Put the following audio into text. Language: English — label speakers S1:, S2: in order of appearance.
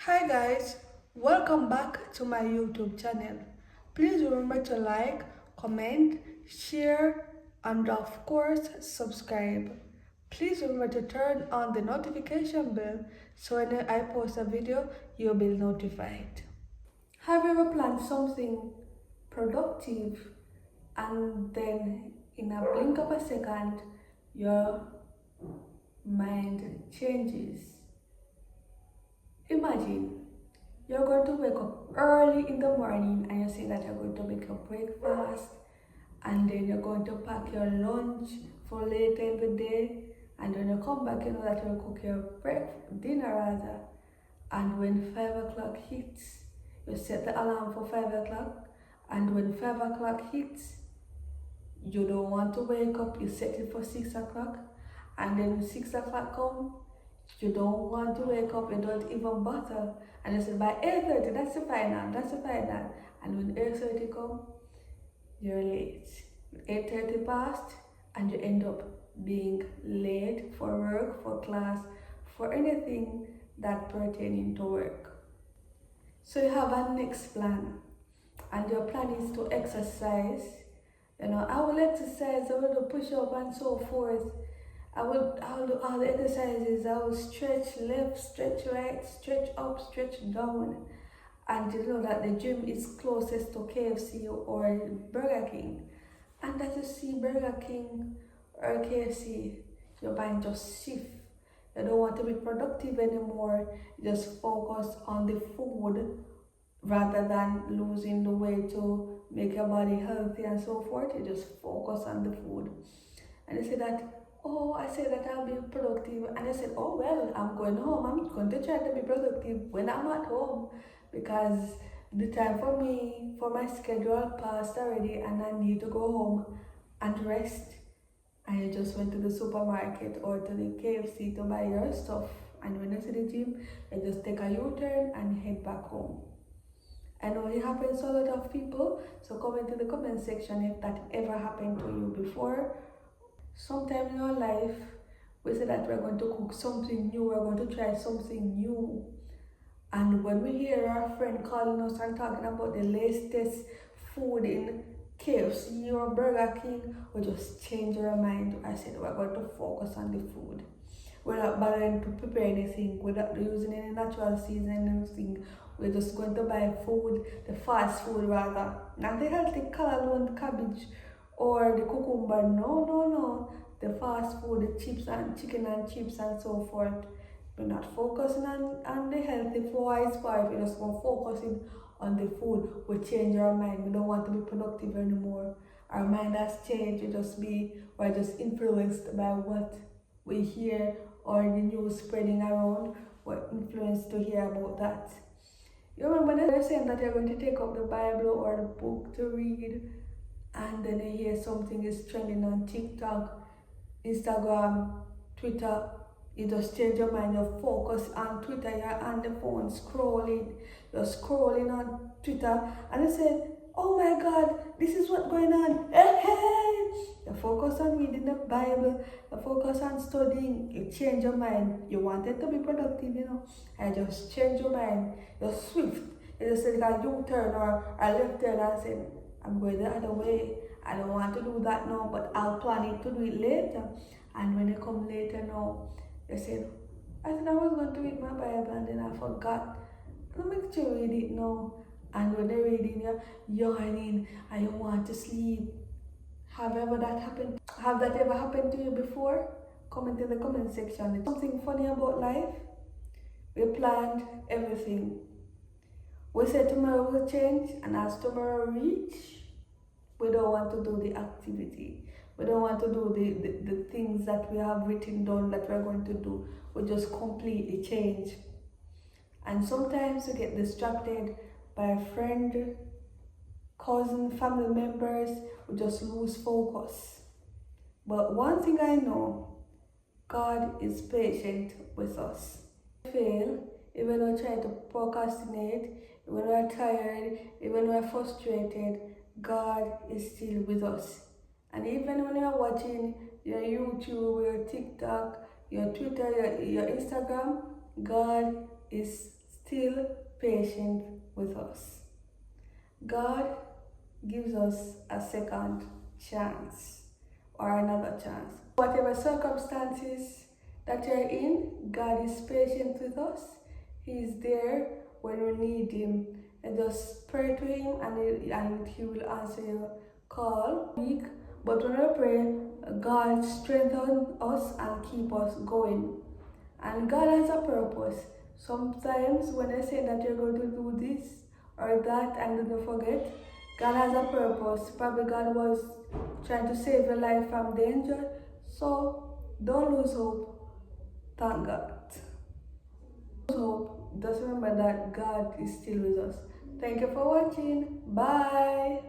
S1: Hi guys, welcome back to my YouTube channel. Please remember to like, comment, share, and of course subscribe. Please remember to turn on the notification bell so when I post a video you'll be notified. Have you ever planned something productive and then in a blink of a second your mind changes? Imagine you're going to wake up early in the morning and you say that you're going to make your breakfast and then you're going to pack your lunch for later in the day, and when you come back you know that you'll cook your dinner rather, and when 5 o'clock hits you set the alarm for 5 o'clock, and when 5 o'clock hits you don't want to wake up, you set it for 6 o'clock, and then 6 o'clock come, you don't want to wake up, you don't even bother, and you say by 8:30 that's the final, and when 8:30 come, you're late. 8:30 passed and you end up being late for work, for class, for anything that pertaining to work. So you have a next plan, and your plan is to exercise. I will exercise, I will do push up and so forth. I'll do all the exercises. I will stretch left, stretch right, stretch up, stretch down. And you know that the gym is closest to KFC or Burger King. And as you see Burger King or KFC, your mind just shift. You don't want to be productive anymore. You just focus on the food rather than losing the weight to make your body healthy and so forth. You just focus on the food. And you say that, oh, I said that I'll be productive. And I said, oh, well, I'm going home. I'm going to try to be productive when I'm at home, because the time for me, for my schedule passed already and I need to go home and rest. And you just went to the supermarket or to the KFC to buy your stuff. And when you see the gym, you just take a U-turn and head back home. I know it happens to a lot of people, so comment in the comment section if that ever happened to you before. Sometime in our life, we say that we're going to cook something new, we're going to try something new. And when we hear our friend calling us and talking about the latest food in KFC or Burger King, we just change our mind. I said we're going to focus on the food. We're not bothering to prepare anything, we're not using any natural seasoning, anything. We're just going to buy food, the fast food rather. Not the healthy callaloo, cabbage, or the cucumber. No. The fast food, the chips and chicken and chips and so forth. We're not focusing on the healthy wise part. We're just focusing on the food. We change our mind. We don't want to be productive anymore. Our mind has changed. We're just influenced by what we hear or the news spreading around. We're influenced to hear about that. You remember when they're saying that you're going to take up the Bible or the book to read, and then you hear something is trending on TikTok, Instagram, Twitter, you just change your mind, you focus on Twitter, you're on the phone scrolling, you're scrolling on Twitter, and you say, oh my God, this is what's going on. Hey. You focus on reading the Bible, you focus on studying, you change your mind. You wanted to be productive, I just change your mind. You're swift. You just say like a U-turn or a left turn and say, I'm going the other way. I don't want to do that now, but I'll plan it to do it later. And when you come later now, you said, I said I was going to read my Bible and then I forgot. Let me you read it now. And when you're reading, you're yawning and you want to sleep. Have that ever happened to you before? Comment in the comment section. Something funny about life? We planned everything. We said tomorrow will change, and as tomorrow reach, we don't want to do the activity. We don't want to do the things that we have written down that we're going to do. We just completely change. And sometimes we get distracted by a friend, cousin, family members. We just lose focus. But one thing I know, God is patient with us. Fail, even when we try to procrastinate, even when we're tired, even when we're frustrated, God is still with us. And even when you're watching your YouTube, your TikTok, your Twitter, your Instagram, God is still patient with us. God gives us a second chance or another chance. Whatever circumstances that you're in, God is patient with us. He is there when we need Him. And just pray to Him and He will answer your call. Weak, but when we pray, God strengthens us and keep us going. And God has a purpose. Sometimes when I say that you're going to do this or that and don't forget, God has a purpose. Probably God was trying to save your life from danger. So don't lose hope. Thank God. Lose hope. Just remember that God is still with us. Thank you for watching. Bye.